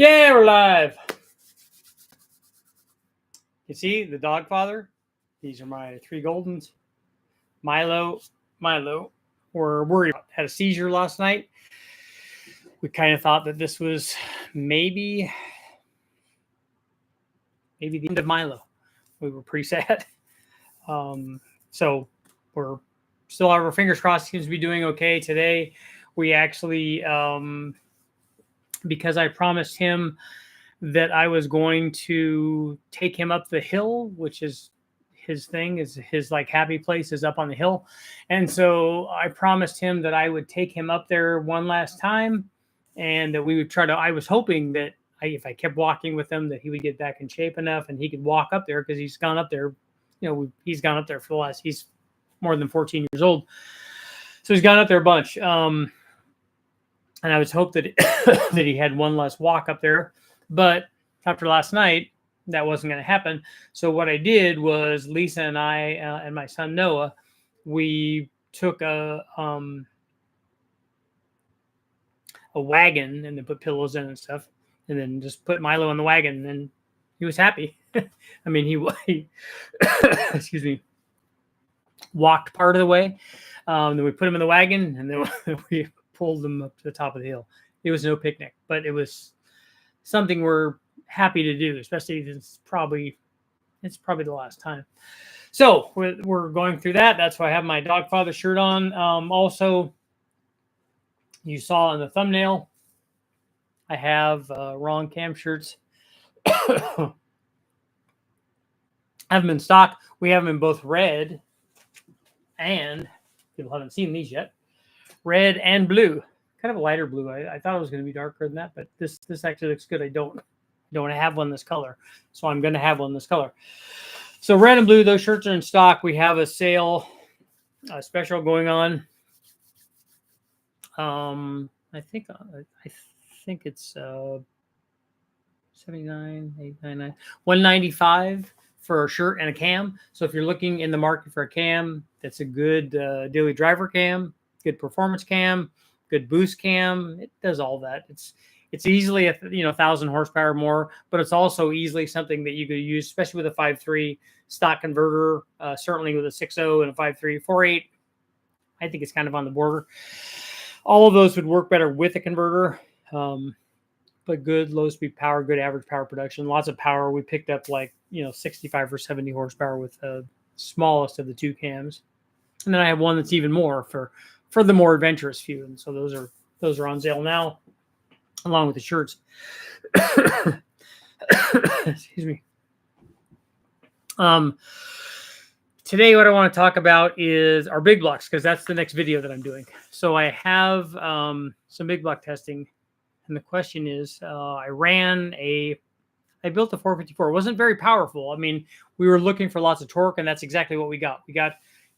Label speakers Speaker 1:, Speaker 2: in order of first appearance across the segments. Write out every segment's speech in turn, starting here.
Speaker 1: Yeah, we're live. You see the dog father? These are my three Goldens. Milo, were worried about. Had a seizure last night. We kind of thought that this was maybe the end of Milo. We were pretty sad. So we're still have our fingers crossed. He seems to be doing okay today. We actually, because I promised him that I was going to take him up the hill, which is his thing, is his like happy place is up on the hill. And so I promised him that I would take him up there one last time and that we would try to, I was hoping that if I kept walking with him, that he would get back in shape enough and he could walk up there because he's gone up there, he's gone up there for the last, he's more than 14 years old. So he's gone up there a bunch. And I was hoped that, that he had one less walk up there. But after last night, that wasn't going to happen. So what I did was Lisa and I and my son Noah, we took a wagon and then put pillows in and stuff, and then just put Milo in the wagon, and he was happy. I mean, he excuse me, walked part of the way. Then we put him in the wagon, and then we pulled him up to the top of the hill. It was no picnic, but it was something we're happy to do, especially it's probably the last time. So we're going through that. That's why I have my dog father shirt on. Also, you saw in the thumbnail, I have wrong cam shirts. I have them in stock. We have them in both red and people haven't seen these yet. Red and blue. Kind of a lighter blue. I thought it was going to be darker than that, but this actually looks good. I don't have one this color, so I'm going to have one this color. So red and blue, those shirts are in stock. We have a sale, special going on. I think it's $79, $8.99, $195 for a shirt and a cam. So if you're looking in the market for a cam, that's a good daily driver cam, good performance cam, good boost cam. It does all that. It's easily 1,000 horsepower more, but it's also easily something that you could use, especially with a 5.3 stock converter. Certainly with a 6.0 and a 5.3, 4.8. I think it's kind of on the border. All of those would work better with a converter, but good low speed power, good average power production, lots of power. We picked up 65 or 70 horsepower with the smallest of the two cams, and then I have one that's even more for the more adventurous few. And so those are on sale now, along with the shirts. Excuse me. Today, what I want to talk about is our big blocks, because that's the next video that I'm doing. So I have some big block testing, and the question is, I built a 454. It wasn't very powerful. I mean, we were looking for lots of torque, and that's exactly what we got. We got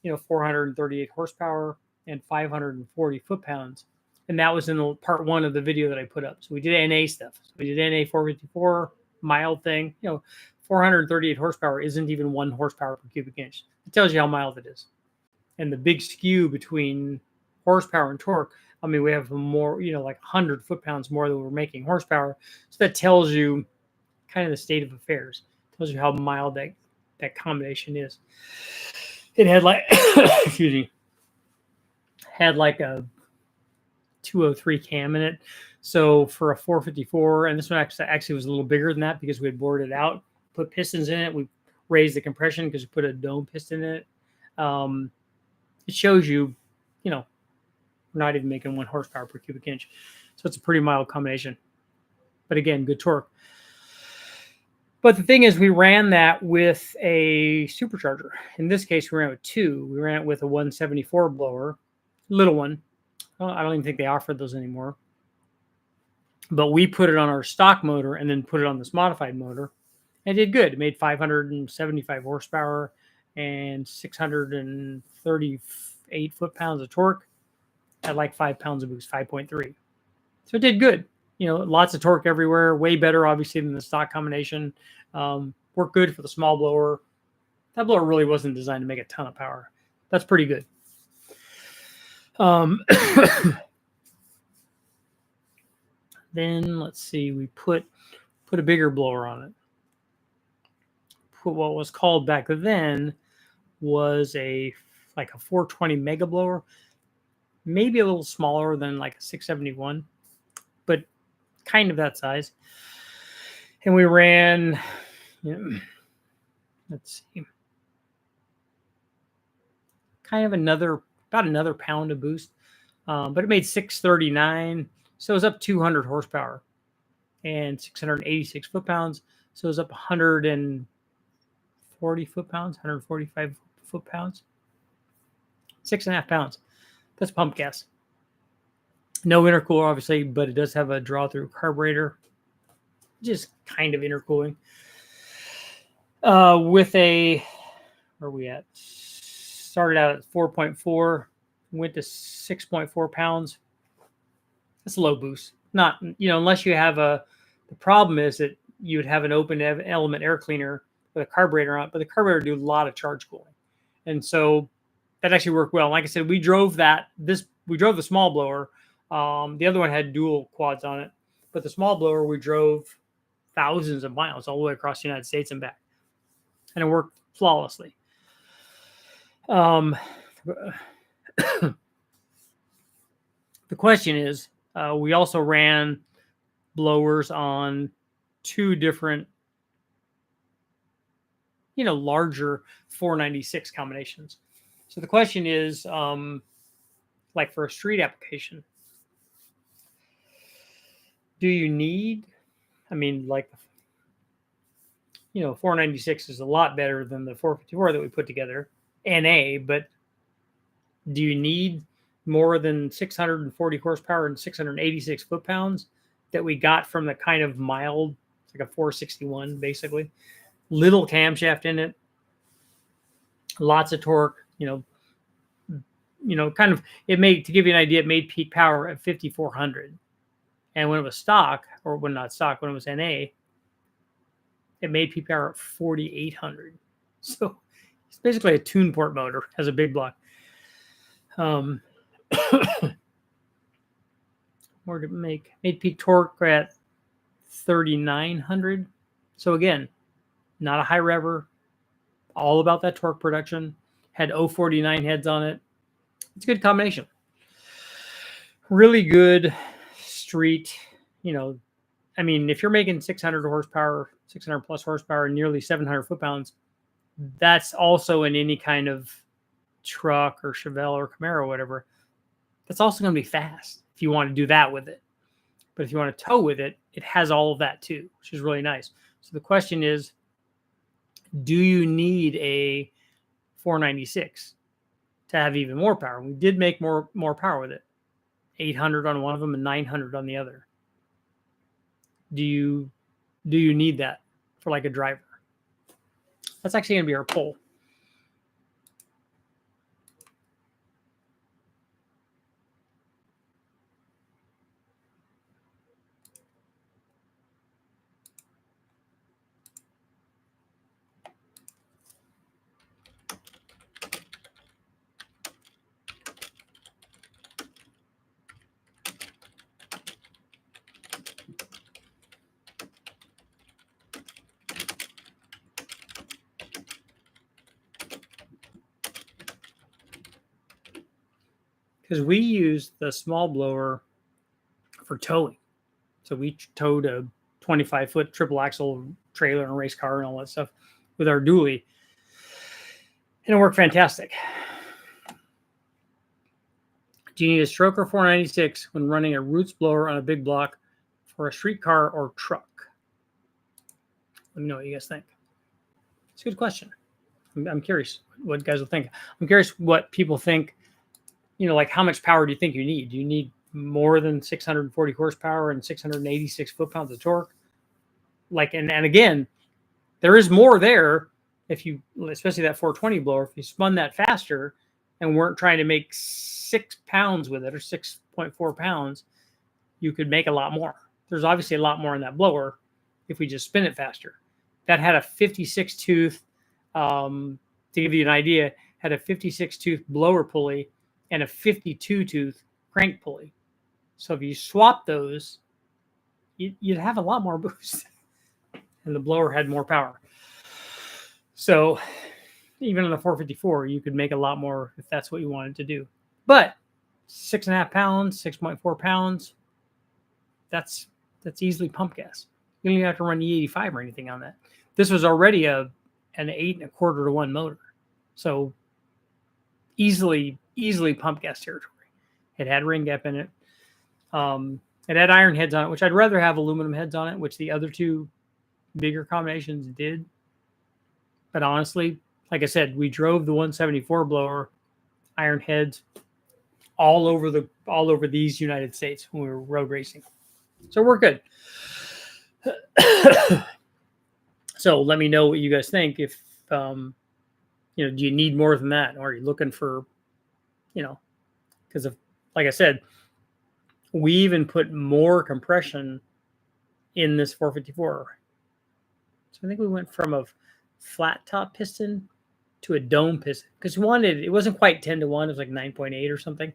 Speaker 1: 438 horsepower and 540 foot-pounds. And that was in the part one of the video that I put up. So we did NA stuff. So we did NA 454, mild thing. 438 horsepower isn't even 1 horsepower per cubic inch. It tells you how mild it is. And the big skew between horsepower and torque, I mean, we have more, like 100 foot-pounds more than we're making horsepower. So that tells you kind of the state of affairs. It tells you how mild that combination is. It had excuse me, had like a 203 cam in it. So for a 454, and this one actually was a little bigger than that because we had bored it out, put pistons in it. We raised the compression because we put a dome piston in it. It shows you, we're not even making 1 horsepower per cubic inch. So it's a pretty mild combination. But again, good torque. But the thing is, we ran that with a supercharger. In this case, we ran it with 2. We ran it with a 174 blower, little one. Well, I don't even think they offer those anymore. But we put it on our stock motor and then put it on this modified motor. And it did good. It made 575 horsepower and 638 foot-pounds of torque at like 5 pounds of boost, 5.3. So it did good. Lots of torque everywhere. Way better, obviously, than the stock combination. Worked good for the small blower. That blower really wasn't designed to make a ton of power. That's pretty good. Then let's see, we put a bigger blower on it. Put what was called back then was a 420 mega blower, maybe a little smaller than like a 671, but kind of that size. And we ran, let's see, kind of about another pound of boost, but it made 639, so it was up 200 horsepower and 686 foot-pounds, so it was up 140 foot-pounds, 145 foot-pounds, 6.5 pounds. That's pump gas. No intercooler, obviously, but it does have a draw-through carburetor, just kind of intercooling. With a, where are we at? Started out at 4.4, went to 6.4 pounds. That's a low boost. Not, unless you have the problem is that you would have an open element air cleaner with a carburetor on it, but the carburetor do a lot of charge cooling. And so that actually worked well. Like I said, we drove the small blower. The other one had dual quads on it, but the small blower, we drove thousands of miles all the way across the United States and back, and it worked flawlessly. The question is, we also ran blowers on two different, larger 496 combinations. So the question is, like for a street application, do you need, 496 is a lot better than the 454 that we put together, NA, but do you need more than 640 horsepower and 686 foot-pounds that we got from the kind of mild, like a 461, basically? Little camshaft in it, lots of torque, kind of, it made, to give you an idea, it made peak power at 5,400. And when it was stock, or when not stock, when it was NA, it made peak power at 4,800. So it's basically a tune port motor, has a big block. Where did it made peak torque at 3,900. So again, not a high rever, all about that torque production. Had 049 heads on it. It's a good combination. Really good street, if you're making 600 horsepower, 600 plus horsepower, and nearly 700 foot-pounds, that's also in any kind of truck or Chevelle or Camaro or whatever. That's also going to be fast if you want to do that with it. But if you want to tow with it, it has all of that too, which is really nice. So the question is, do you need a 496 to have even more power? We did make more power with it. 800 on one of them and 900 on the other. Do you need that for like a driver? That's actually going to be our poll. Because we used the small blower for towing. So we towed a 25-foot triple axle trailer and a race car and all that stuff with our dually. And it worked fantastic. Do you need a stroker 496 when running a roots blower on a big block for a street car or truck? Let me know what you guys think. It's a good question. I'm curious what guys will think. I'm curious what people think. Like how much power do you think you need? Do you need more than 640 horsepower and 686 foot-pounds of torque? And again, there is more there if you, especially that 420 blower, if you spun that faster and weren't trying to make 6 pounds with it or 6.4 pounds, you could make a lot more. There's obviously a lot more in that blower if we just spin it faster. That had a 56 tooth, to give you an idea, had a 56 tooth blower pulley and a 52 tooth crank pulley. So if you swap those, you'd have a lot more boost, and the blower had more power. So even on the 454, you could make a lot more if that's what you wanted to do. But 6.5 pounds, 6.4 pounds, that's easily pump gas. You don't even have to run E85 or anything on that. This was already an 8 1/4 to 1 motor, so easily pump gas territory. It had ring gap in it. It had iron heads on it, which I'd rather have aluminum heads on it, which the other two bigger combinations did. But honestly, like I said, we drove the 174 blower, iron heads, all over these United States when we were road racing. So we're good. So let me know what you guys think. If do you need more than that, or are you looking for, because like I said, we even put more compression in this 454. So I think we went from a flat top piston to a dome piston, because it wasn't quite 10 to 1, it was like 9.8 or something,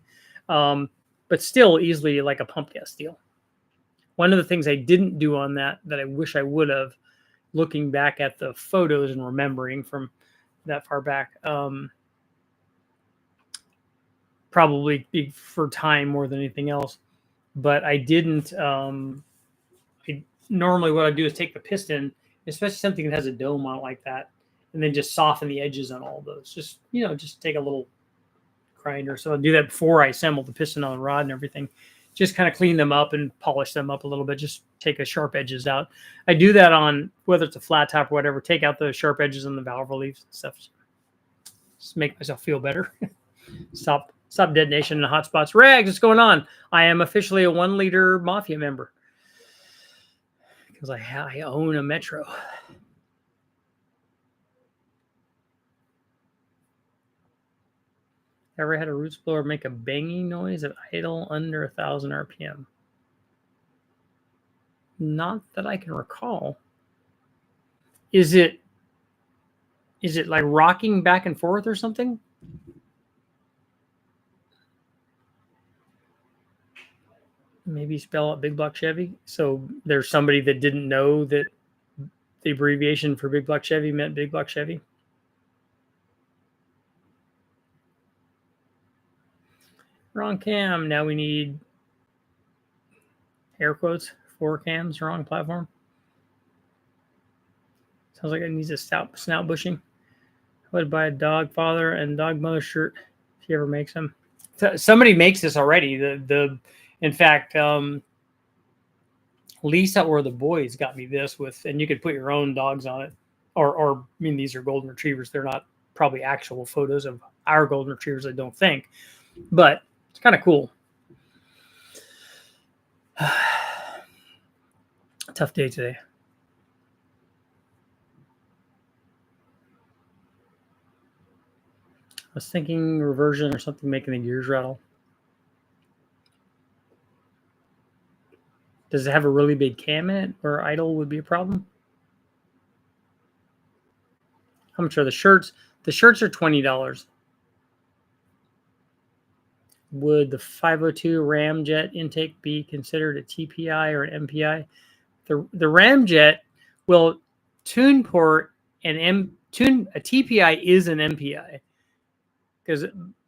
Speaker 1: but still easily like a pump gas deal. One of the things I didn't do on that I wish I would have, looking back at the photos and remembering from that far back, probably for time more than anything else, but I didn't. Normally what I do is take the piston, especially something that has a dome on it like that, and then just soften the edges on all those. Just take a little grinder. So I'll do that before I assemble the piston on the rod and everything. Just kind of clean them up and polish them up a little bit. Just take the sharp edges out. I do that on whether it's a flat top or whatever. Take out the sharp edges on the valve reliefs and stuff. Just make myself feel better. Stop detonation in the hot spots. Rags, what's going on? I am officially a 1 liter Mafia member because I own a Metro. Ever had a roots blower make a banging noise at idle under 1,000 RPM? Not that I can recall. Is it like rocking back and forth or something? Maybe spell out Big Block Chevy. So there's somebody that didn't know that the abbreviation for Big Block Chevy meant Big Block Chevy. Wrong cam. Now we need air quotes 4 cams. Wrong platform. Sounds like it needs a snout bushing. I would buy a dog father and dog mother shirt if he ever makes them. Somebody makes this already. In fact, Lisa or the boys got me this with, and you could put your own dogs on it. Or I mean, these are golden retrievers. They're not probably actual photos of our golden retrievers, I don't think. But it's kind of cool. Tough day today. I was thinking reversion or something making the gears rattle. Does it have a really big cam in it where idle would be a problem? How much are the shirts? The shirts are $20. Would the 502 Ramjet intake be considered a TPI or an MPI? The Ramjet, well, tune port and a TPI is an MPI, because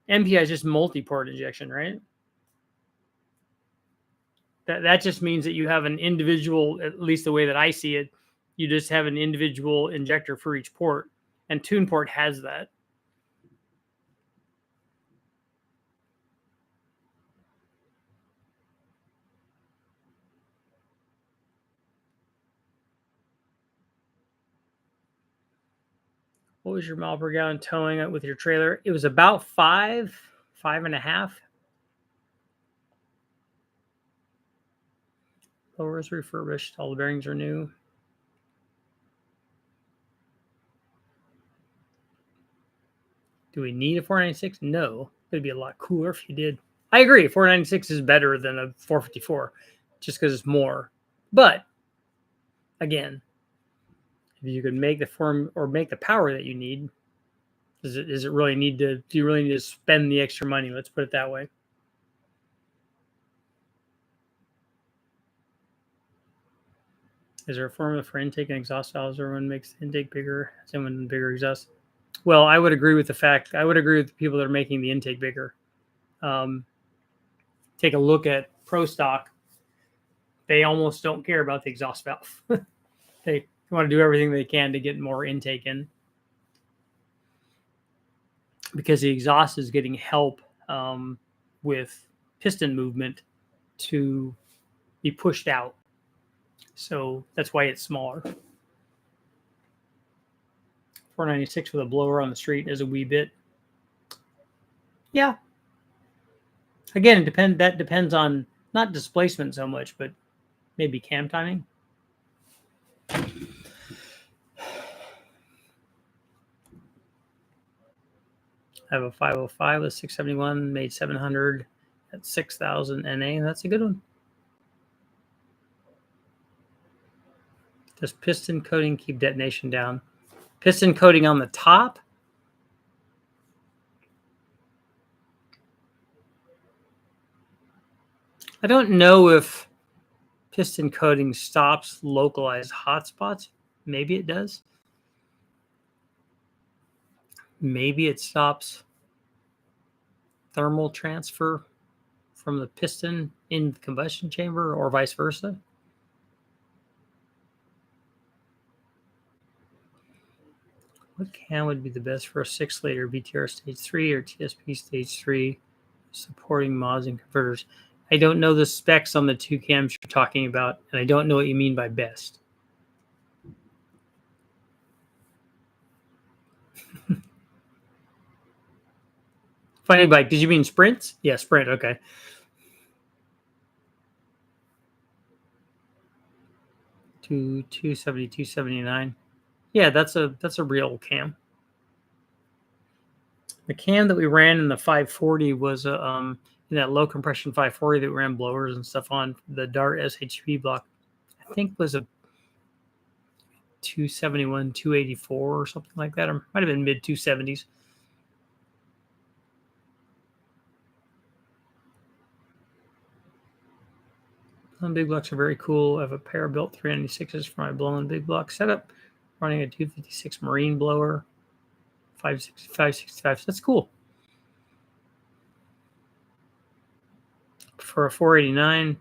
Speaker 1: MPI is just multi-port injection, right? That just means that you have an individual, at least the way that I see it, you just have an individual injector for each port, and tune port has that. What was your mile per gallon towing it with your trailer? It was about 5.5. Lower is refurbished. All the bearings are new. Do we need a 496? No. It'd be a lot cooler if you did. I agree. 496 is better than a 454 just because it's more. But again, if you could make the form or make the power that you need, do you really need to spend the extra money? Let's put it that way. Is there a formula for intake and exhaust valves? Everyone makes the intake bigger, someone bigger exhaust. Well, I would agree with the people that are making the intake bigger. Take a look at Pro Stock. They almost don't care about the exhaust valve. They want to do everything they can to get more intake in, because the exhaust is getting help with piston movement to be pushed out. So that's why it's smaller. 496 with a blower on the street is a wee bit. Yeah. Again, that depends on not displacement so much, but maybe cam timing. I have a 505 with 671, made 700 at 6,000 NA. That's a good one. Does piston coating keep detonation down? Piston coating on the top? I don't know if piston coating stops localized hotspots. Maybe it does. Maybe it stops thermal transfer from the piston in the combustion chamber, or vice versa. What cam would be the best for a 6-liter BTR stage 3 or TSP stage 3 supporting mods and converters? I don't know the specs on the two cams you're talking about, and I don't know what you mean by best. Funny bike. Did you mean sprints? Yeah, sprint. Okay. To 270, 279. Yeah, that's a real cam. The cam that we ran in the 540 was in that low compression 540 that we ran blowers and stuff on. The Dart SHP block, I think, was a 271, 284 or something like that. Or might have been mid 270s. Big blocks are very cool. I have a pair of built 396s for my blown big block setup, running a 256 Marine blower, 565, 65. So that's cool. For a 489,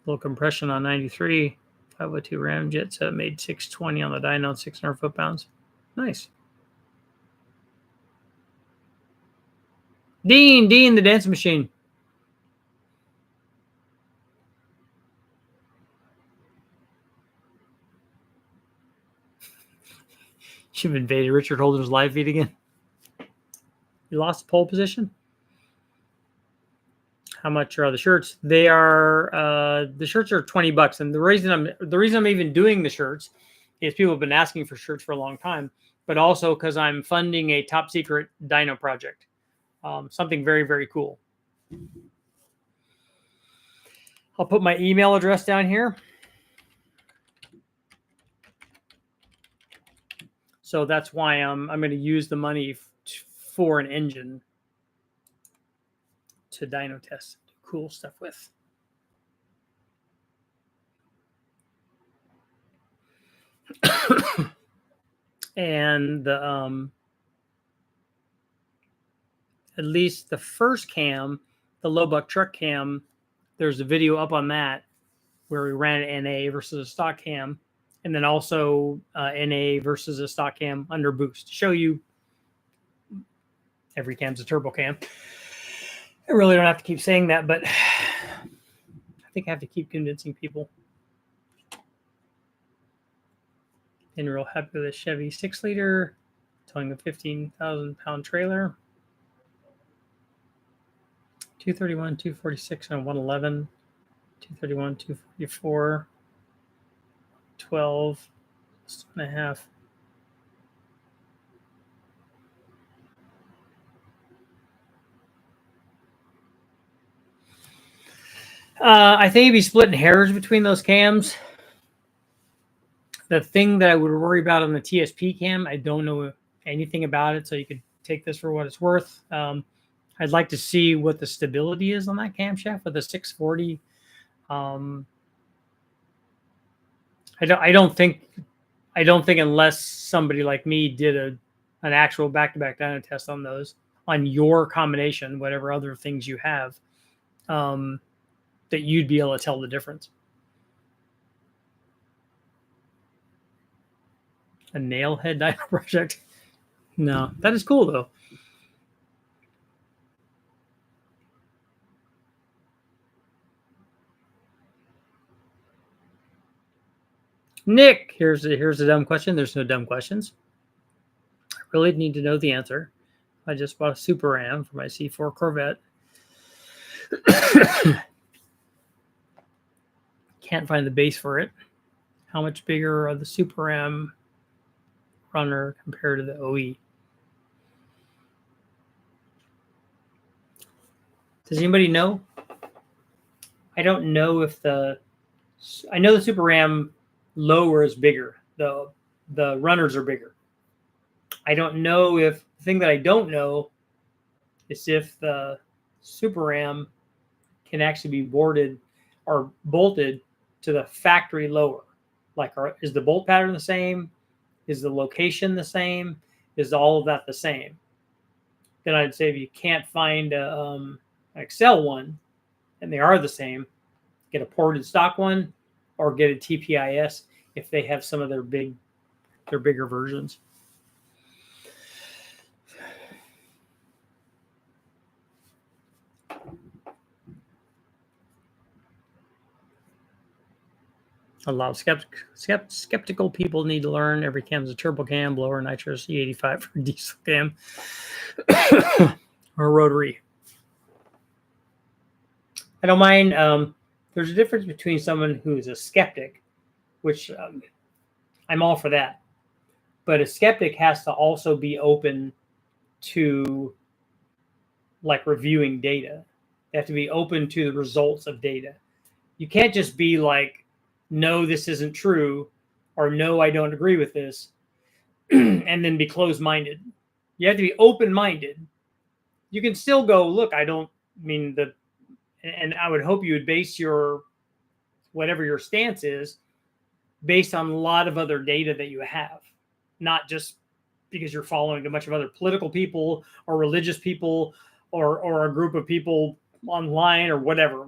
Speaker 1: low compression on 93, 502 ramjet setup, made 620 on the dyno, 600 foot-pounds. Nice. Dean, the dance machine. You've invaded Richard Holder's live feed again. You lost the pole position? How much are the shirts? They are the shirts are $20, and the reason I'm even doing the shirts is people have been asking for shirts for a long time, but also because I'm funding a top secret dyno project, something very, very cool. I'll put my email address down here. So that's why I'm going to use the money for an engine to dyno test, do cool stuff with. And the at least the first cam, the low buck truck cam, there's a video up on that where we ran an NA versus a stock cam, and then also NA versus a stock cam under boost to show you every cam's a turbo cam. I really don't have to keep saying that, but I think I have to keep convincing people. And real happy with a Chevy 6-liter, towing a 15,000-pound trailer. 231, 246, and 111. 231, 244, 12, 6.5. I think you'd be splitting hairs between those cams. The thing that I would worry about on the TSP cam, I don't know anything about it, so you could take this for what it's worth. I'd like to see what the stability is on that camshaft with a 640. I don't think unless somebody like me did an actual back-to-back dyno test on those, on your combination, whatever other things you have, that you'd be able to tell the difference. A nailhead dyno project? No, that is cool though. Nick, here's a dumb question. There's no dumb questions. I really need to know the answer. I just bought a Super Ram for my C4 Corvette. Can't find the base for it. How much bigger are the Super Ram runner compared to the OE? Does anybody know? I don't know if I know the Super Ram lower is bigger. The runners are bigger. I don't know if the thing that I don't know is if the Super Ram can actually be boarded or bolted to the factory lower. Like, is the bolt pattern the same? Is the location the same? Is all of that the same? Then I'd say if you can't find an Excel one and they are the same, get a ported stock one or get a TPIS if they have some of their bigger versions. A lot of skeptical people need to learn every cam's a turbo cam, blower, nitrous, E85 for diesel cam, or rotary. I don't mind. There's a difference between someone who is a skeptic, which I'm all for that. But a skeptic has to also be open to like reviewing data. They have to be open to the results of data. You can't just be like, no, this isn't true, or no, I don't agree with this, and then be closed-minded. You have to be open-minded. You can still go, look, I don't mean the, and I would hope you would base your, whatever your stance is, based on a lot of other data that you have, not just because you're following a bunch of other political people or religious people or a group of people online or whatever.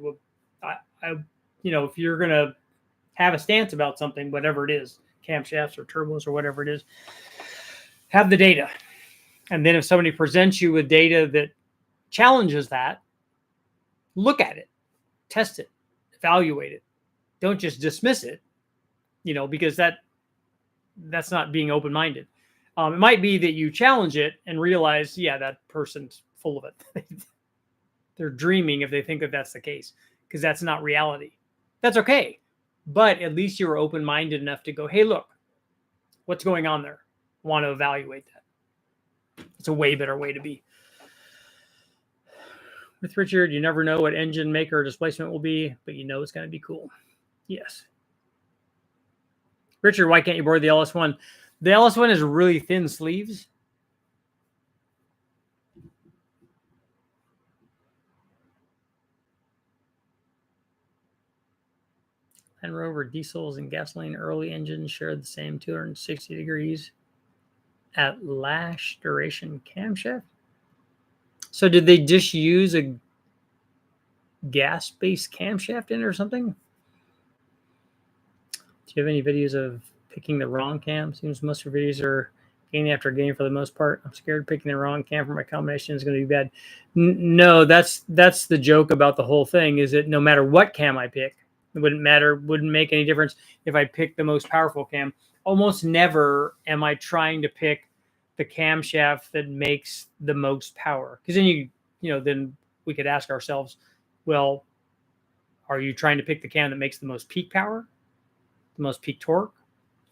Speaker 1: If you're going to have a stance about something, whatever it is, camshafts or turbos or whatever it is, have the data. And then if somebody presents you with data that challenges that, look at it, test it, evaluate it. Don't just dismiss it, because that's not being open-minded. It might be that you challenge it and realize, yeah, that person's full of it. They're dreaming if they think that that's the case, because that's not reality. That's okay. But at least you were open-minded enough to go, hey, look, what's going on there? Want to evaluate that. It's a way better way to be. With Richard, you never know what engine maker or displacement will be, but you know it's going to be cool. Yes. Richard, why can't you board the LS1? The LS1 is really thin sleeves. Land Rover diesels and gasoline early engines share the same 260 degrees at lash duration camshaft. So did they just use a gas-based camshaft in it or something? Do you have any videos of picking the wrong cam? Seems most of your videos are gain after gain for the most part. I'm scared picking the wrong cam for my combination is going to be bad. No, that's the joke about the whole thing, is that no matter what cam I pick, it wouldn't make any difference if I pick the most powerful cam. Almost never am I trying to pick the camshaft that makes the most power. Because then then we could ask ourselves, well, are you trying to pick the cam that makes the most peak power, the most peak torque,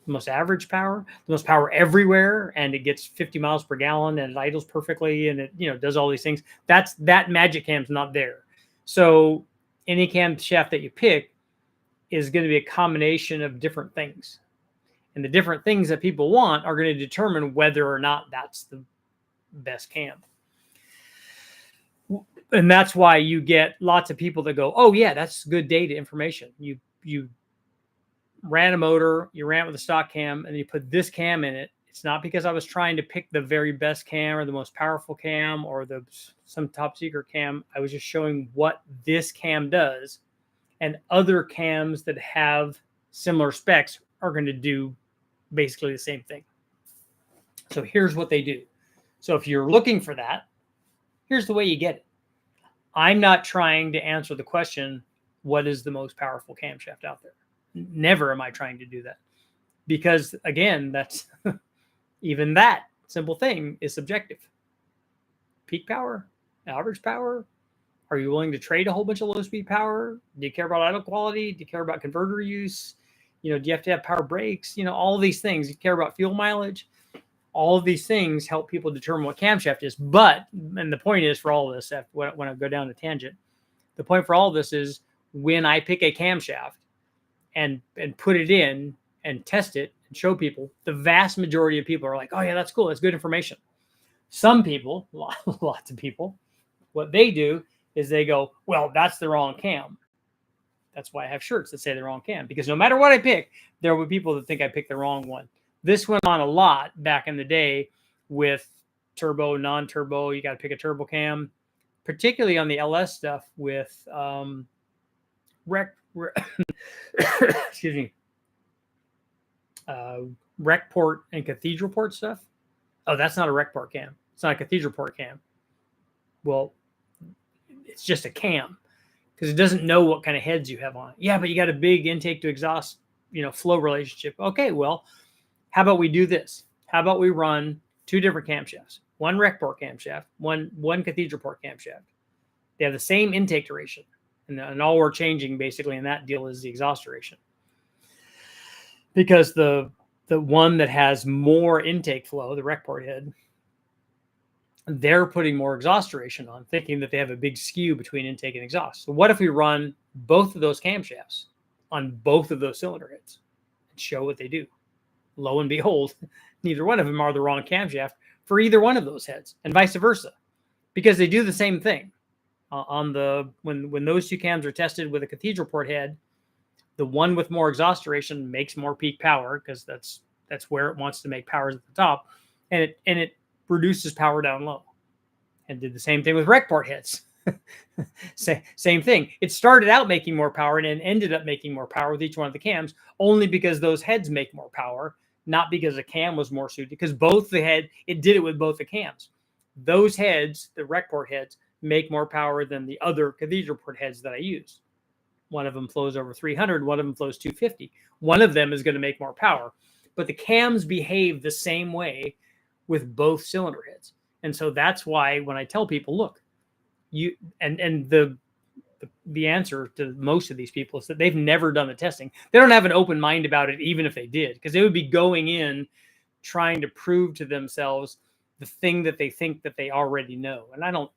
Speaker 1: the most average power, the most power everywhere, and it gets 50 miles per gallon and it idles perfectly and it does all these things? That magic cam's not there. So any camshaft that you pick is going to be a combination of different things. And the different things that people want are going to determine whether or not that's the best cam. And that's why you get lots of people that go, oh yeah, that's good data information. You ran a motor, you ran it with a stock cam, and you put this cam in it, it's not because I was trying to pick the very best cam or the most powerful cam or some top secret cam. I was just showing what this cam does, and other cams that have similar specs are going to do basically the same thing. So here's what they do. So if you're looking for that, here's the way you get it. I'm not trying to answer the question, what is the most powerful camshaft out there? Never am I trying to do that. Because again, that's even that simple thing is subjective. Peak power, average power. Are you willing to trade a whole bunch of low speed power? Do you care about idle quality? Do you care about converter use? Do you have to have power brakes? All of these things. You care about fuel mileage? All of these things help people determine what camshaft is. But, and the point is for all of this, when I go down a tangent, the point for all of this is when I pick a camshaft and put it in and test it and show people, the vast majority of people are like, oh yeah, that's cool. That's good information. Some people, lots of people, what they do is they go, well, that's the wrong cam. That's why I have shirts that say the wrong cam, because no matter what I pick, there will be people that think I picked the wrong one. This went on a lot back in the day with turbo, non-turbo. You got to pick a turbo cam, particularly on the LS stuff with excuse me, rec port and cathedral port stuff. Oh, that's not a rec port cam. It's not a cathedral port cam. Well, it's just a cam because it doesn't know what kind of heads you have on it. Yeah, but you got a big intake to exhaust, flow relationship. Okay, well, how about we do this? How about we run two different camshafts? One rec port camshaft, one cathedral port camshaft. They have the same intake duration. And all we're changing basically in that deal is the exhaust duration. Because the one that has more intake flow, the rec port head, they're putting more exhaust duration on, thinking that they have a big skew between intake and exhaust. So what if we run both of those camshafts on both of those cylinder heads and show what they do? Lo and behold, neither one of them are the wrong camshaft for either one of those heads, and vice versa, because they do the same thing. When those two cams are tested with a cathedral port head, the one with more exhaust duration makes more peak power because that's where it wants to make powers at the top, and it reduces power down low. And did the same thing with rec port heads. Same thing. It started out making more power and then ended up making more power with each one of the cams, only because those heads make more power, not because the cam was more suited, because it did it with both the cams. Those heads, the rec port heads, make more power than the other cathedral port heads that I use. One of them flows over 300, one of them flows 250. One of them is going to make more power, but the cams behave the same way with both cylinder heads. And so that's why when I tell people, look, the answer to most of these people is that they've never done the testing. They don't have an open mind about it, even if they did, because they would be going in trying to prove to themselves the thing that they think that they already know. And I don't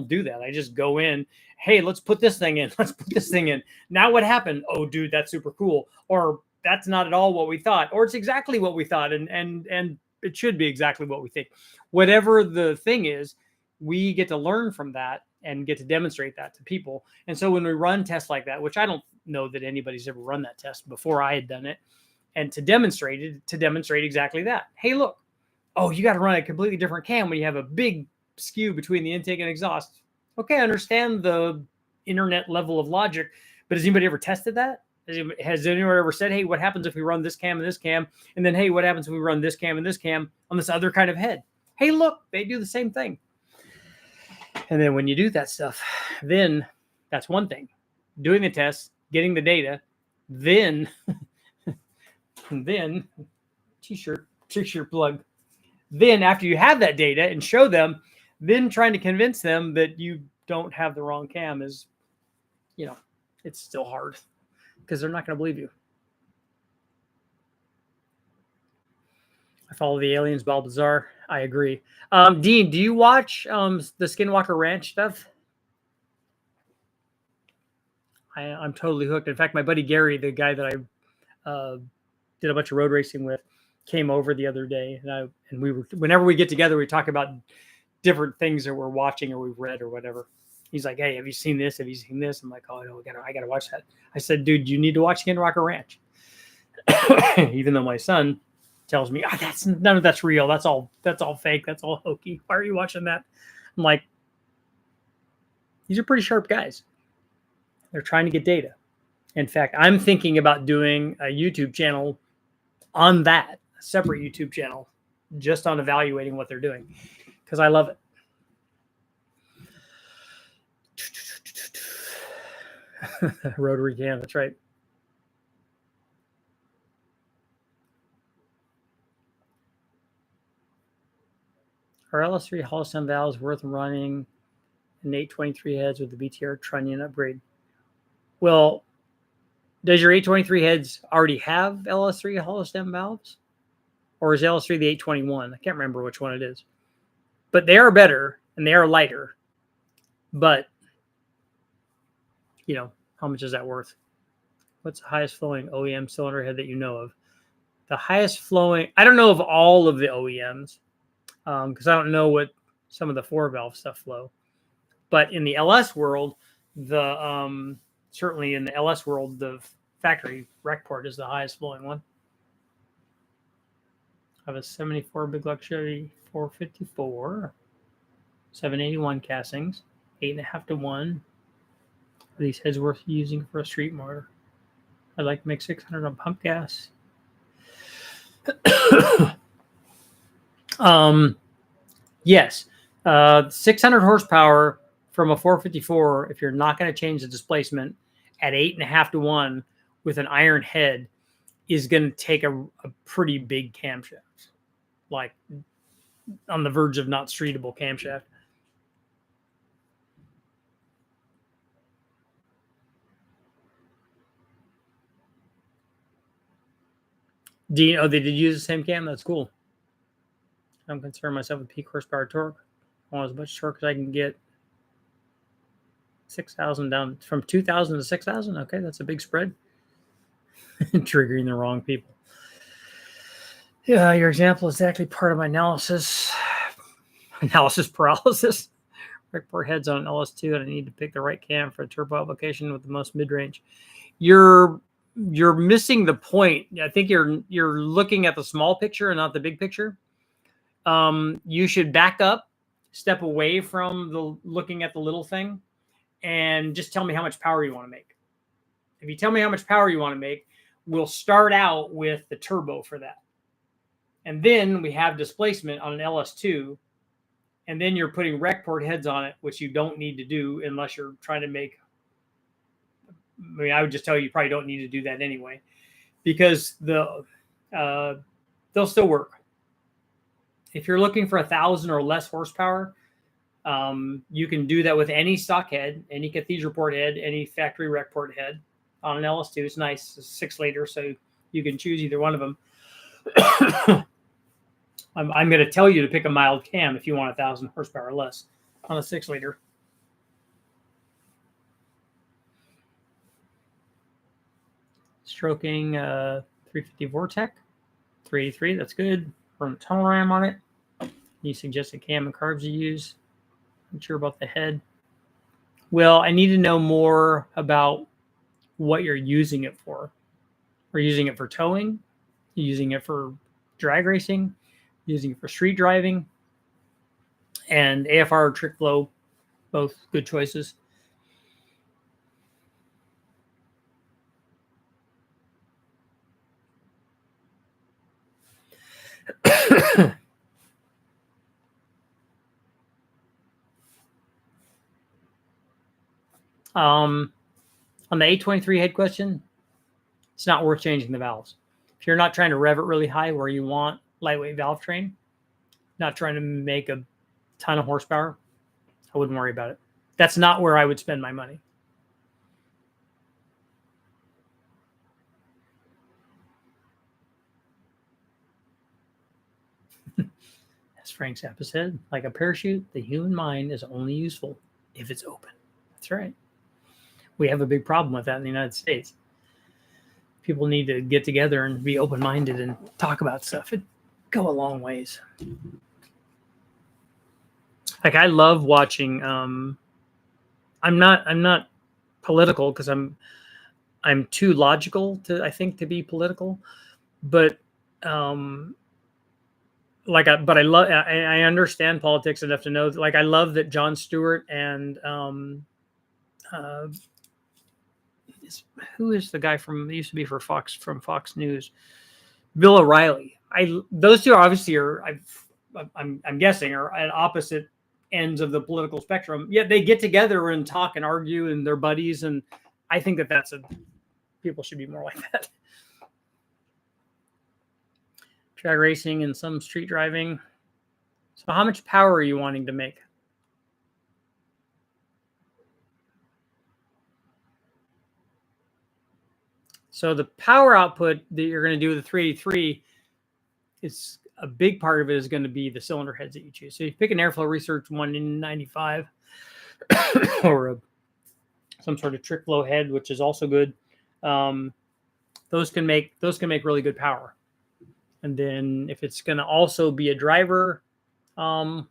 Speaker 1: do that. I just go in, hey, let's put this thing in. Let's put this thing in. Now what happened? Oh, dude, that's super cool. Or that's not at all what we thought. Or it's exactly what we thought. And it should be exactly what we think. Whatever the thing is, we get to learn from that and get to demonstrate that to people. And so when we run tests like that, which I don't know that anybody's ever run that test before I had done it, and to demonstrate exactly that. Hey, look, oh, you got to run a completely different cam when you have a big skew between the intake and exhaust. Okay, I understand the internet level of logic, but has anybody ever tested that? Has anyone ever said, hey, what happens if we run this cam and this cam? And then, hey, what happens if we run this cam and this cam on this other kind of head? Hey, look, they do the same thing. And then when you do that stuff, then that's one thing. Doing the tests, getting the data, then t-shirt plug. Then after you have that data and show them, then trying to convince them that you don't have the wrong cam is, it's still hard because they're not going to believe you. I follow the aliens, Balbazar. I agree. Dean, do you watch the Skinwalker Ranch stuff? I'm totally hooked. In fact, my buddy Gary, the guy that I did a bunch of road racing with, came over the other day, and we were, whenever we get together, we talk about different things that we're watching or we've read or whatever. He's like, hey, have you seen this? Have you seen this? I'm like, oh no, I gotta watch that. I said, dude, you need to watch Skinwalker Ranch. Even though my son tells me, oh, that's none of that's real. That's all fake. That's all hokey. Why are you watching that? I'm like, these are pretty sharp guys. They're trying to get data. In fact, I'm thinking about doing a YouTube channel on that, a separate YouTube channel, just on evaluating what they're doing, because I love it. Rotary cam, that's right. Are LS3 hollow stem valves worth running an 823 heads with the BTR trunnion upgrade? Well, does your 823 heads already have LS3 hollow stem valves? Or is LS3 the 821? I can't remember which one it is. But they are better and they are lighter. But, how much is that worth? What's the highest flowing OEM cylinder head that you know of? The highest flowing, I don't know of all of the OEMs, because I don't know what some of the 4-valve stuff flow. But in the LS world, certainly in the LS world, the factory rec port is the highest flowing one. I have a 74 Big Luxury 454, 781 castings, 8.5 to 1. Are these heads worth using for a street motor? I'd like to make 600 on pump gas. Yes. 600 horsepower from a 454, if you're not going to change the displacement at 8.5 to 1 with an iron head, is going to take a pretty big camshaft, like on the verge of not streetable camshaft. They did use the same cam? That's cool. I'm concerned myself with peak horsepower torque. I want as much torque as I can get. 6,000 down from 2,000 to 6,000. Okay, that's a big spread. Triggering the wrong people. Yeah, your example is actually part of my analysis paralysis. Rec heads on an LS2, and I need to pick the right cam for a turbo application with the most mid-range. You're missing the point. I think you're looking at the small picture and not the big picture. You should back up, step away from looking at the little thing, and just tell me how much power you want to make. If you tell me how much power you want to make, we'll start out with the turbo for that. And then we have displacement on an LS2. And then you're putting rec port heads on it, which you don't need to do unless you're trying to make. I would just tell you probably don't need to do that anyway, because they'll still work. If you're looking for 1,000 or less horsepower, you can do that with any stock head, any cathedral port head, any factory rec port head on an LS2. It's nice, it's 6 liter, so you can choose either one of them. I'm going to tell you to pick a mild cam if you want 1,000 horsepower or less on a 6 liter. Stroking 350 Vortec, 383. That's good. Run a tunnel ram on it. You suggested cam and carbs you use. I'm sure about the head. Well, I need to know more about what you're using it for. Are you using it for towing? Are you using it for drag racing? Using it for street driving? And AFR or trick flow, both good choices. On the 823 head question, it's not worth changing the valves. If you're not trying to rev it really high where you want lightweight valve train, not trying to make a ton of horsepower, I wouldn't worry about it. That's not where I would spend my money. As Frank Zappa said, like a parachute, the human mind is only useful if it's open. That's right. We have a big problem with that in the United States. People need to get together and be open-minded and talk about stuff. It'd go a long ways. Like, I love watching. I'm not political because I'm I'm too logical to be political, but I understand politics enough to know that, I love that Jon Stewart and uh, who is the guy used to be from Fox News, Bill O'Reilly. Those two obviously I'm guessing are at opposite ends of the political spectrum. Yet they get together and talk and argue, and they're buddies. And I think that people should be more like that. Drag racing and some street driving. So how much power are you wanting to make? So the power output that you're going to do with the 383, is a big part of it is going to be the cylinder heads that you choose. So you pick an Airflow Research 195 or some sort of trick flow head, which is also good. Those can make really good power. And then if it's going to also be a driver, something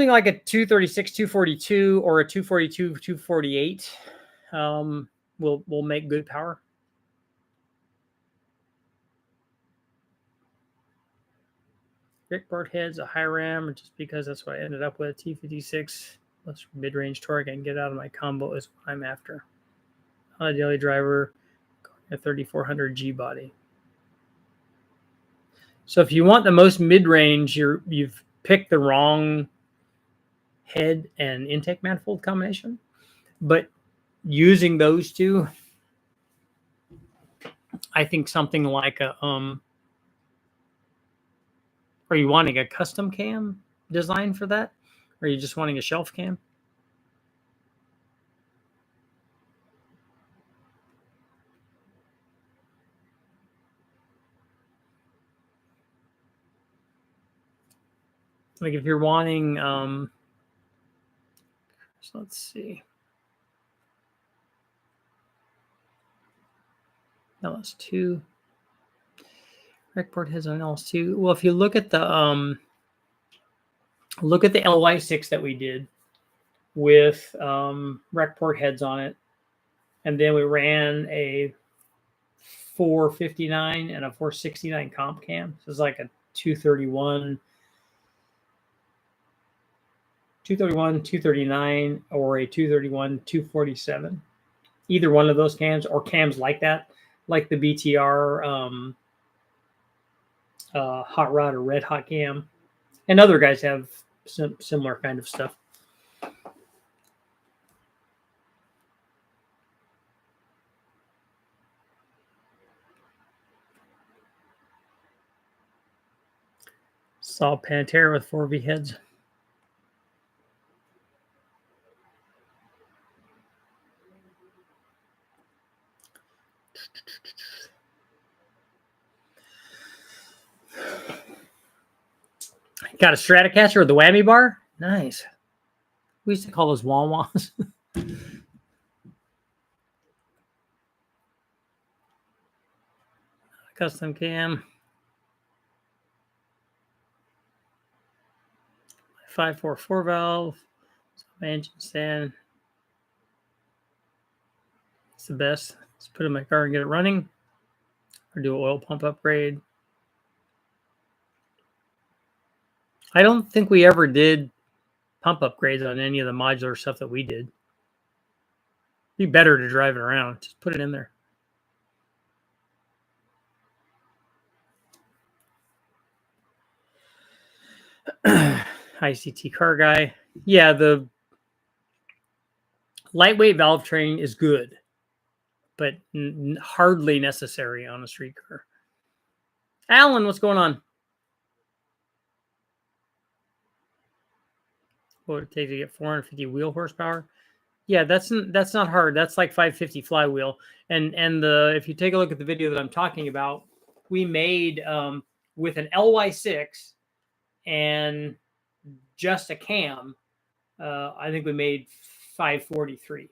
Speaker 1: like a 236, 242 or a 242, 248 will make good power. Rickboard heads, a high ram, just because that's what I ended up with. T56, plus mid-range torque I can get out of my combo is what I'm after. On a daily driver, a 3400 G body. So if you want the most mid-range, you've picked the wrong head and intake manifold combination. But using those two, I think something like a are you wanting a custom cam design for that? Or are you just wanting a shelf cam? Like if you're wanting, so let's see. LS2. Recport heads on LS2. Well, if you look at the LY6 that we did with Recport heads on it, and then we ran a 459 and a 469 comp cam. So it's like a 231, 239, or a 231, 247. Either one of those cams or cams like that, like the BTR Hot Rod or Red Hot cam. And other guys have some similar kind of stuff. Saw Pantera with 4V heads. Got a Stratocaster with the whammy bar? Nice. We used to call those wah-wahs. Custom cam. 544 valve. Engine stand. It's the best. Let's put it in my car and get it running. Or do an oil pump upgrade. I don't think we ever did pump upgrades on any of the modular stuff that we did. Be better to drive it around. Just put it in there. ICT car guy. Yeah, the lightweight valve train is good, but hardly necessary on a street car. Alan, what's going on? What would it take to get 450 wheel horsepower? Yeah, that's not hard. That's like 550 flywheel. And if you take a look at the video that I'm talking about, we made with an LY6 and just a cam. I think we made 543.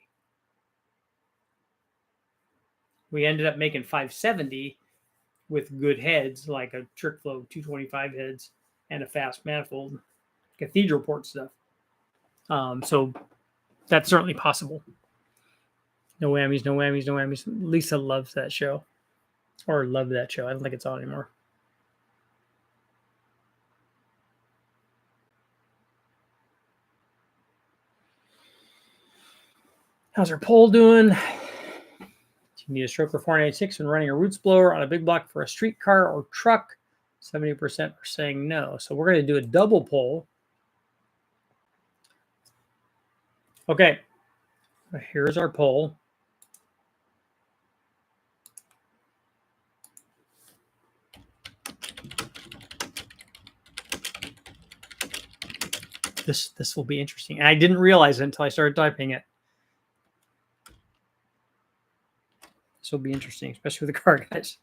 Speaker 1: We ended up making 570 with good heads, like a trick flow 225 heads and a fast manifold, cathedral port stuff. So That's certainly possible. No whammies, no whammies, no whammies. Lisa loves that show, or loved that show. I don't think it's on anymore. How's our pole doing? You need a stroker 496 when running a roots blower on a big block for a streetcar or truck. 70% are saying no. So we're going to do a double pole. Okay, here's our pole. This will be interesting. And I didn't realize it until I started typing it. This will be interesting, especially with the car guys.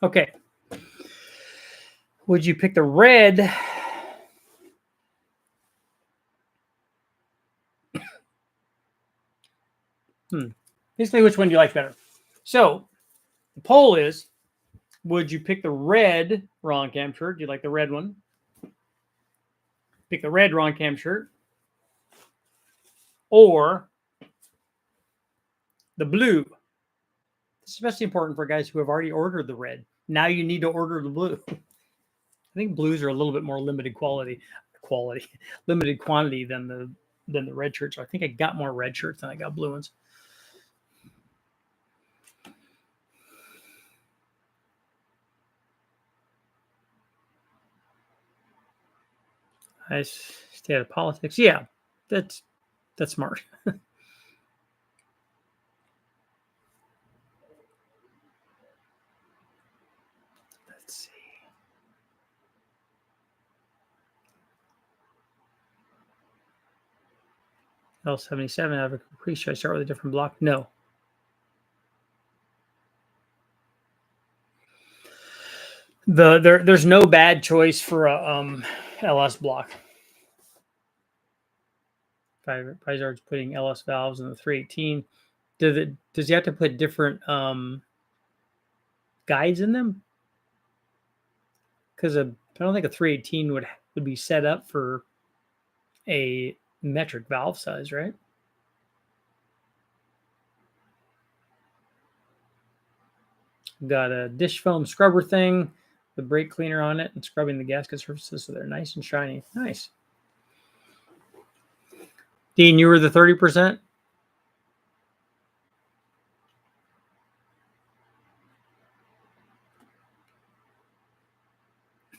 Speaker 1: Okay. Would you pick the red? Basically, which one do you like better? So, the poll is, would you pick the red Ron Cam shirt? Do you like the red one? Pick the red Ron Cam shirt. Or the blue. This is especially important for guys who have already ordered the red. Now you need to order the blue. I think blues are a little bit more limited limited quantity than the red shirts. So I think I got more red shirts than I got blue ones. I stay out of politics. Yeah, that's smart. Let's see. L77 out of a Caprice. Should I start with a different block? No. There's no bad choice for a LS block. Pizard's putting LS valves in the 318. Does he have to put different guides in them? Because I don't think a 318 would be set up for a metric valve size, right? Got a dish foam scrubber thing, the brake cleaner on it, and scrubbing the gasket surfaces so they're nice and shiny. Nice. Dean, you were the 30%?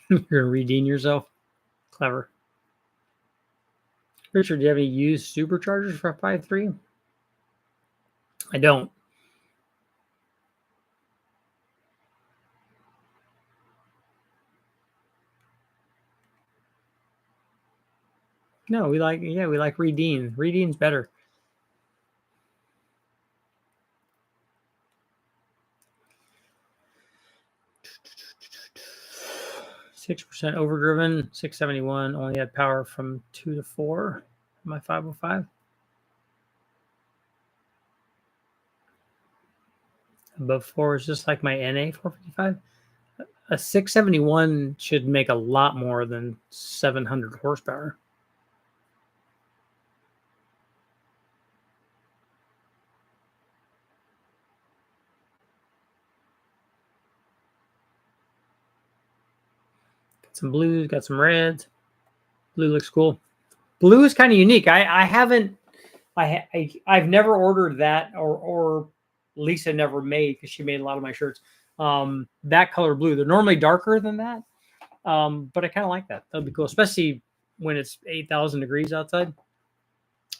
Speaker 1: You're going to redeem yourself? Clever. Richard, do you have any used superchargers for 5.3? I don't. No, we like Redeem. Redeem's better. %6 overdriven, 671. Only had power from 2 to 4. My 505. Above 4 is just like my NA 455. A 671 should make a lot more than 700 horsepower. Got some blues, got some reds. Blue looks cool. Blue is kind of unique. I've never ordered that, or Lisa never made, because she made a lot of my shirts. That color blue. They're normally darker than that, but I kind of like that. That'd be cool, especially when it's 8,000 degrees outside.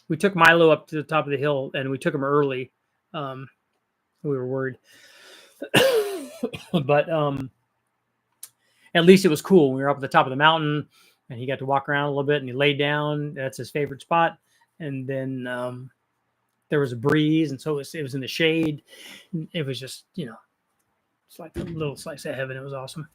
Speaker 1: We took Milo up to the top of the hill, and we took him early. We were worried, but at least it was cool. We were up at the top of the mountain, and he got to walk around a little bit, and he laid down. That's his favorite spot. and then there was a breeze, and so it was in the shade. It was just, it's like a little slice of heaven. It was awesome.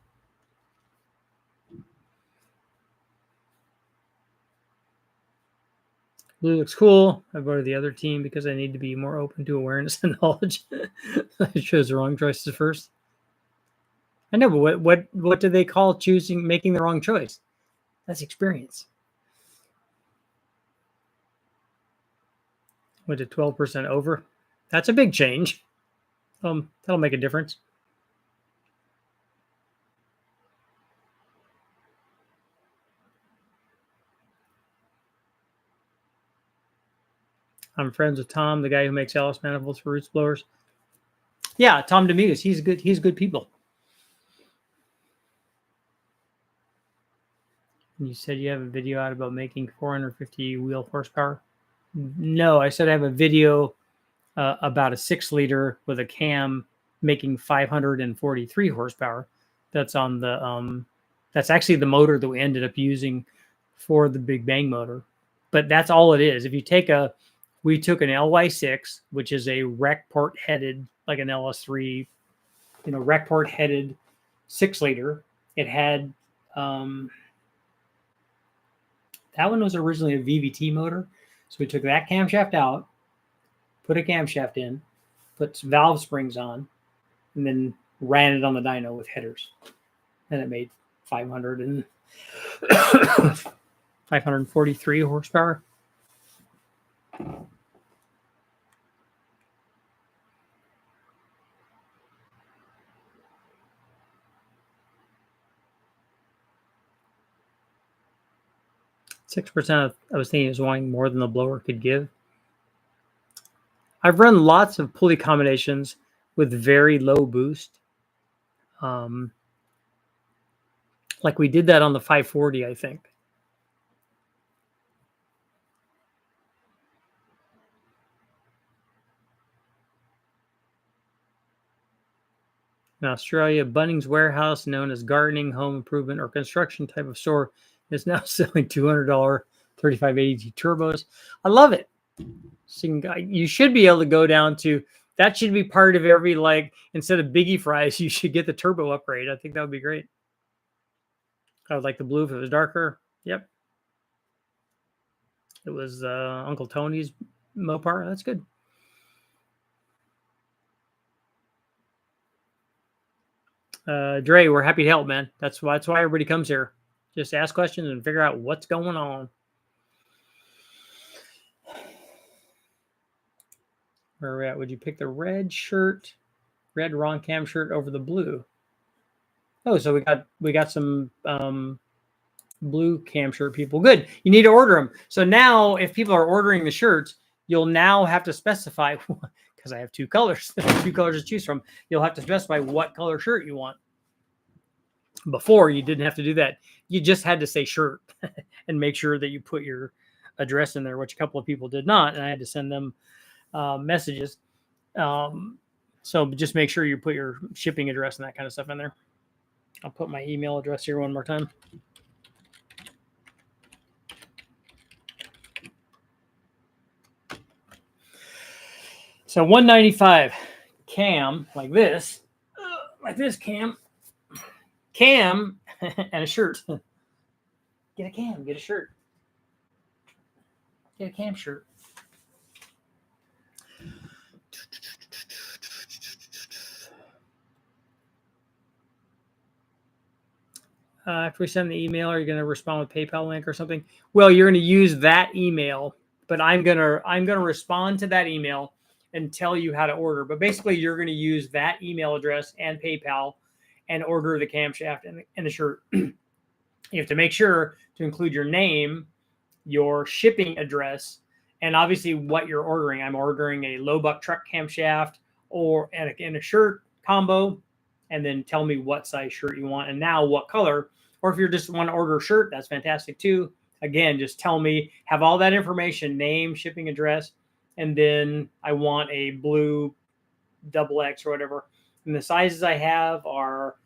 Speaker 1: Blue looks cool. I voted the other team because I need to be more open to awareness and knowledge. I chose the wrong choices first. I know, but what do they call making the wrong choice? That's experience. Went to 12% over. That's a big change. That'll make a difference. I'm friends with Tom, the guy who makes Alice manifolds for roots blowers. Yeah, Tom Dominguez. He's good. He's good people. You said you have a video out about making 450 wheel horsepower. No, I said I have a video about a 6-liter with a cam making 543 horsepower. That's on the that's actually the motor that we ended up using for the Big Bang motor. But that's all it is. If you take we took an LY6, which is a rec port headed, like an LS3, rec port headed 6-liter. It had that one was originally a VVT motor. So we took that camshaft out, put a camshaft in, put some valve springs on, and then ran it on the dyno with headers. And it made 543 horsepower. %, I was thinking, is wanting more than the blower could give. I've run lots of pulley combinations with very low boost. Like we did that on the 540, I think. In Australia, Bunnings Warehouse, known as gardening, home improvement, or construction type of store, is now selling $200 3580 turbos. I love it. So you should be able to go down to, that should be part of every, like, instead of biggie fries, you should get the turbo upgrade. I think that would be great. I would like the blue if it was darker. Yep. It was Uncle Tony's Mopar. That's good. Dre, we're happy to help, man. That's why everybody comes here. Just ask questions and figure out what's going on. Where are we at? Would you pick the red Ron Cam shirt over the blue? Oh, so we got some blue cam shirt people. Good. You need to order them. So now, if people are ordering the shirts, you'll now have to specify, because I have 2 colors, 2 colors to choose from. You'll have to specify what color shirt you want. Before, you didn't have to do that. You just had to say shirt and make sure that you put your address in there, which a couple of people did not, and I had to send them messages. So just make sure you put your shipping address and that kind of stuff in there. I'll put my email address here one more time. So 195 cam, like this cam, and a shirt. Get a cam, get a shirt. Get a cam shirt. After we send the email, are you going to respond with PayPal link or something? Well, you're going to use that email, but I'm going to respond to that email and tell you how to order. But basically, you're going to use that email address and PayPal and order the camshaft and the shirt. You have to make sure to include your name, your shipping address, and obviously what you're ordering. I'm ordering a low buck truck camshaft and a shirt combo, and then tell me what size shirt you want and now what color. Or if you just want to order a shirt, that's fantastic too. Again, just tell me, have all that information, name, shipping address, and then I want a blue XX or whatever. And the sizes I have are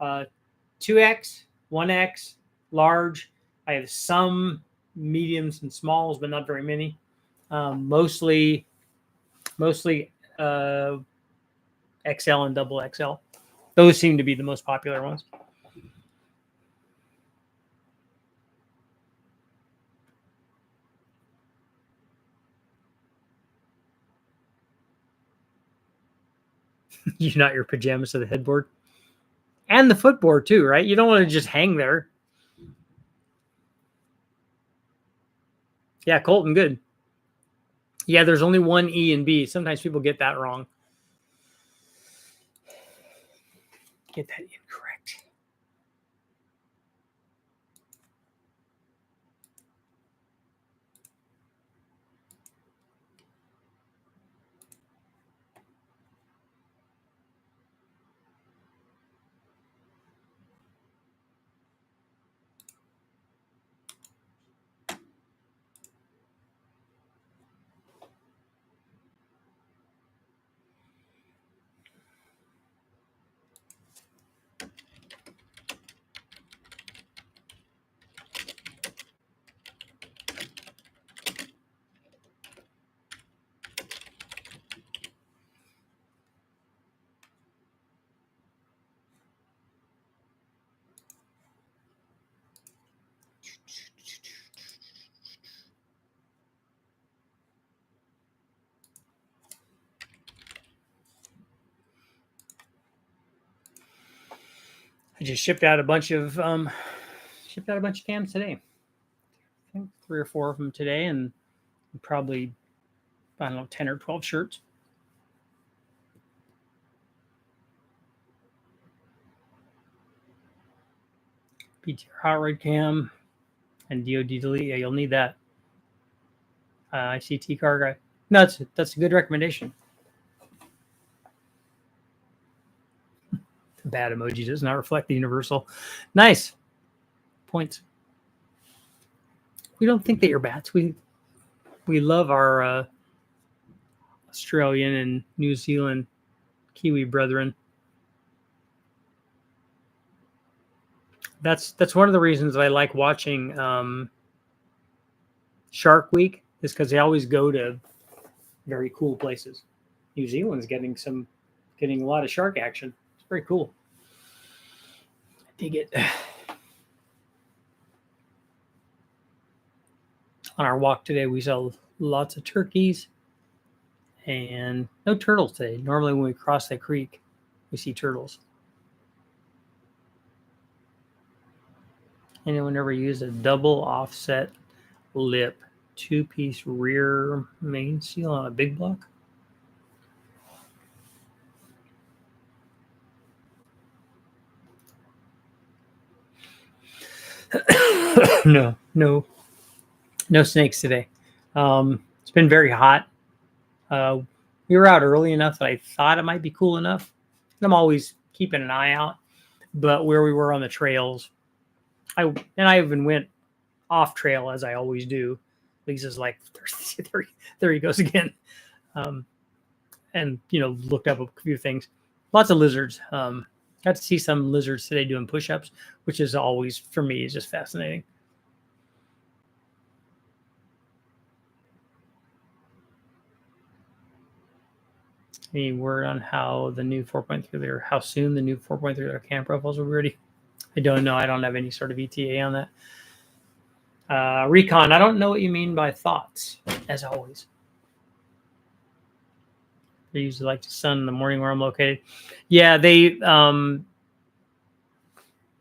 Speaker 1: 2X, 1X, large. I have some mediums and smalls, but not very many. Mostly XL and double XL. Those seem to be the most popular ones. You knot your pajamas to the headboard and the footboard too, right? You don't want to just hang there. Yeah, Colton, good. Yeah, there's only one E and B. Sometimes people get that wrong. Get that incorrect. I just shipped out a bunch of cams today. I think 3 or 4 of them today, and probably, I don't know, 10 or 12 shirts. PTR hot rod cam and DoD delete. Yeah, you'll need that. ICT car guy. No, that's a good recommendation. The bad emoji does not reflect the universal. Nice points. We don't think that you're bats. We love our Australian and New Zealand Kiwi brethren. That's one of the reasons I like watching Shark Week, is because they always go to very cool places. New Zealand's getting a lot of shark action. It's very cool. I dig it. On our walk today, we saw lots of turkeys and no turtles today. Normally, when we cross that creek, we see turtles. Anyone ever use a double offset lip 2-piece rear main seal on a big block? No snakes today. It's been very hot. We were out early enough that I thought it might be cool enough. I'm always keeping an eye out, but where we were on the trails, I even went off trail as I always do. Lisa's like, there he goes again. And looked up a few things. Lots of lizards. Got to see some lizards today doing push-ups, which is always, for me, is just fascinating. Any word on how the new 4.3 or how soon the new 4.3 cam profiles will be ready? I don't know. I don't have any sort of ETA on that. Recon, I don't know what you mean by thoughts, as always. They usually like to sun in the morning where I'm located. Yeah, they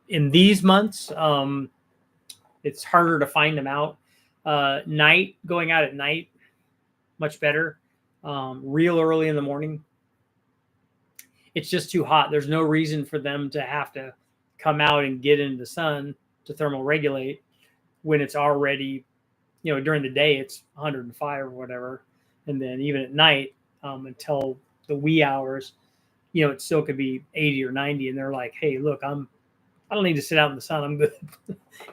Speaker 1: in these months, it's harder to find them out. Going out at night, much better. Real early in the morning, it's just too hot. There's no reason for them to have to come out and get into the sun to thermal regulate when it's already, during the day it's 105 or whatever, and then even at night, until the wee hours, it still could be 80 or 90, and they're like, hey, look, I don't need to sit out in the sun. I'm good.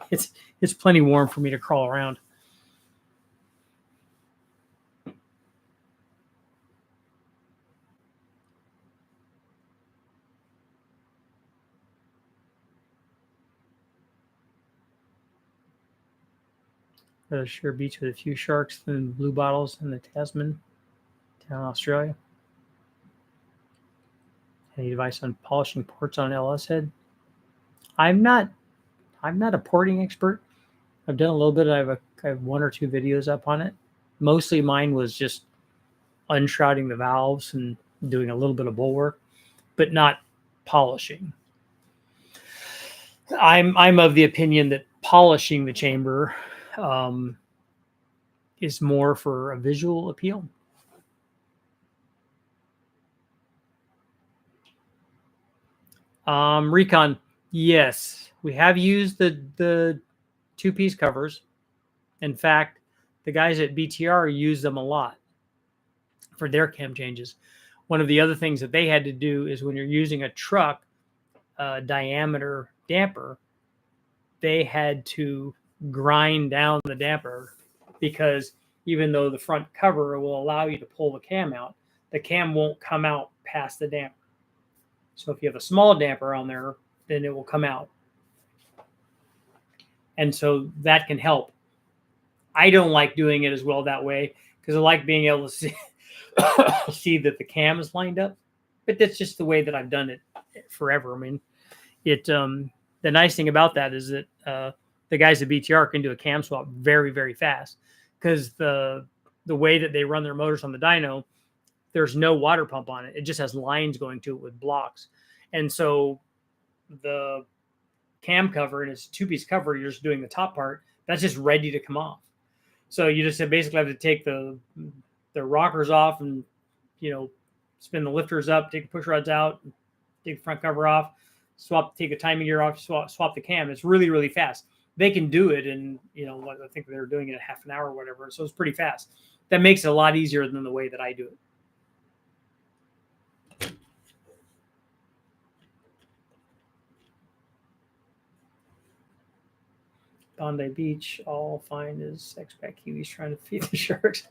Speaker 1: It's plenty warm for me to crawl around. share a beach with a few sharks than blue bottles in the Tasman down Australia. Any advice on polishing ports on LS head? I'm not a porting expert. I've done a little bit. I have 1 or 2 videos up on it. Mostly mine was just unshrouding the valves and doing a little bit of bowl work, but not polishing. I'm of the opinion that polishing the chamber is more for a visual appeal. Recon, yes, we have used the 2-piece covers. In fact, the guys at BTR use them a lot for their cam changes. One of the other things that they had to do is when you're using a truck diameter damper, they had to grind down the damper, because even though the front cover will allow you to pull the cam out, the cam won't come out past the damper. So if you have a small damper on there, then it will come out. And so that can help. I don't like doing it as well that way, because I like being able to see, see that the cam is lined up. But that's just the way that I've done it forever. I mean, the nice thing about that is that the guys at BTR can do a cam swap very, very fast, because the way that they run their motors on the dyno, there's no water pump on it. It just has lines going to it with blocks. And so the cam cover, and it's a 2-piece cover, you're just doing the top part, that's just ready to come off. So you just basically have to take the rockers off and, spin the lifters up, take the push rods out, take the front cover off, take the timing gear off, swap the cam. It's really, really fast. They can do it in, I think they're doing it in half an hour or whatever. So it's pretty fast. That makes it a lot easier than the way that I do it. Bondi Beach, all fine is expat Kiwis trying to feed the sharks.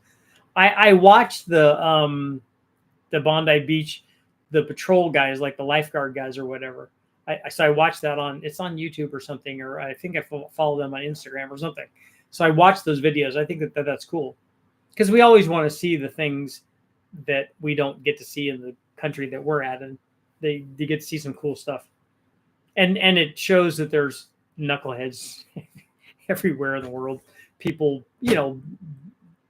Speaker 1: I watched the Bondi Beach, the patrol guys, like the lifeguard guys or whatever. So I watched that it's on YouTube or something, or I think I follow them on Instagram or something. So I watched those videos. I think that's cool, because we always want to see the things that we don't get to see in the country that we're at, and they get to see some cool stuff. And it shows that there's knuckleheads everywhere in the world. People,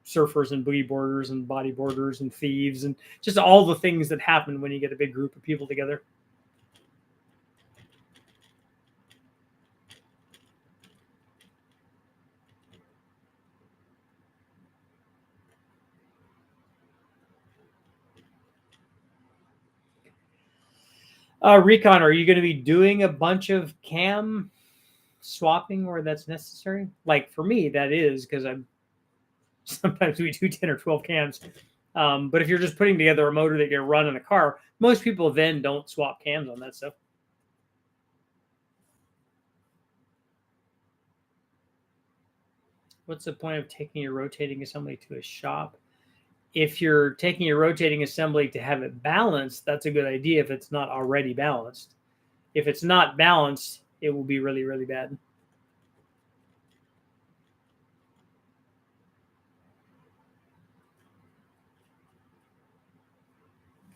Speaker 1: surfers and boogie boarders and bodyboarders and thieves, and just all the things that happen when you get a big group of people together. Recon, are you going to be doing a bunch of cam swapping where that's necessary? Like for me, that is, because sometimes we do 10 or 12 cams. But if you're just putting together a motor that you run in a car, most people then don't swap cams on that stuff. What's the point of taking your rotating assembly to a shop? If you're taking your rotating assembly to have it balanced, that's a good idea if it's not already balanced. If it's not balanced, it will be really, really bad.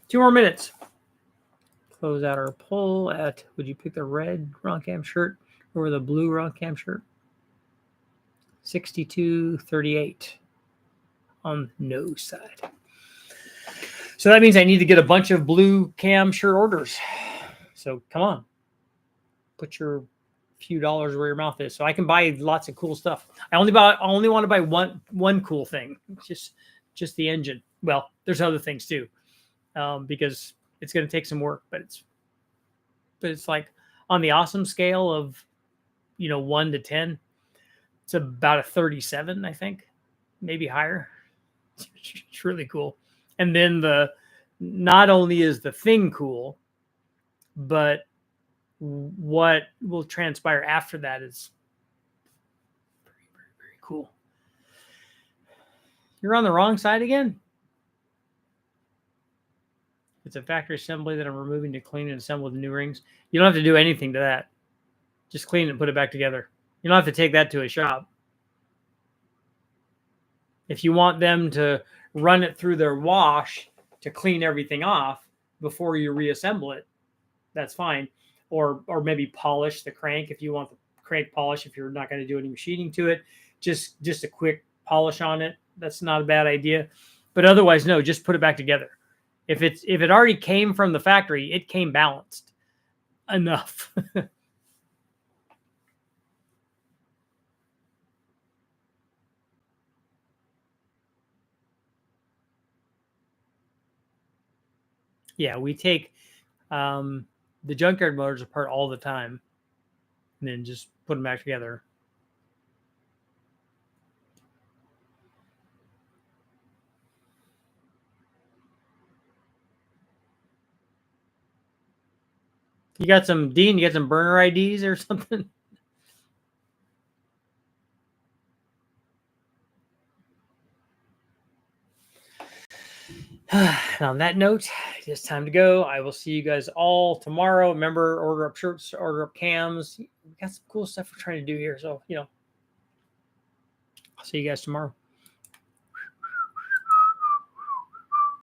Speaker 1: Two more minutes. Close out our poll at, would you pick the red Roncam shirt over the blue Roncam shirt? 62-38 on the no side. So that means I need to get a bunch of blue cam shirt orders. So come on, put your few dollars where your mouth is, so I can buy lots of cool stuff. I only want to buy one cool thing, just the engine. Well, there's other things too, because it's going to take some work, but it's like on the awesome scale of 1 to 10, it's about a 37, I think, maybe higher. It's really cool. And then not only is the thing cool, but what will transpire after that is very, very, very cool. You're on the wrong side again. It's a factory assembly that I'm removing to clean and assemble the new rings. You don't have to do anything to that. Just clean it and put it back together. You don't have to take that to a shop. If you want them to run it through their wash to clean everything off before you reassemble it, that's fine. Or maybe polish the crank if you want the crank polish, if you're not going to do any machining to it. Just a quick polish on it. That's not a bad idea. But otherwise, no, just put it back together. If it already came from the factory, it came balanced enough. Yeah, we take the junkyard motors apart all the time and then just put them back together. You got some, Dean, you got some burner IDs or something? And on that note, it's time to go. I will see you guys all tomorrow. Remember, order up shirts, order up cams. We got some cool stuff we're trying to do here. So, I'll see you guys tomorrow.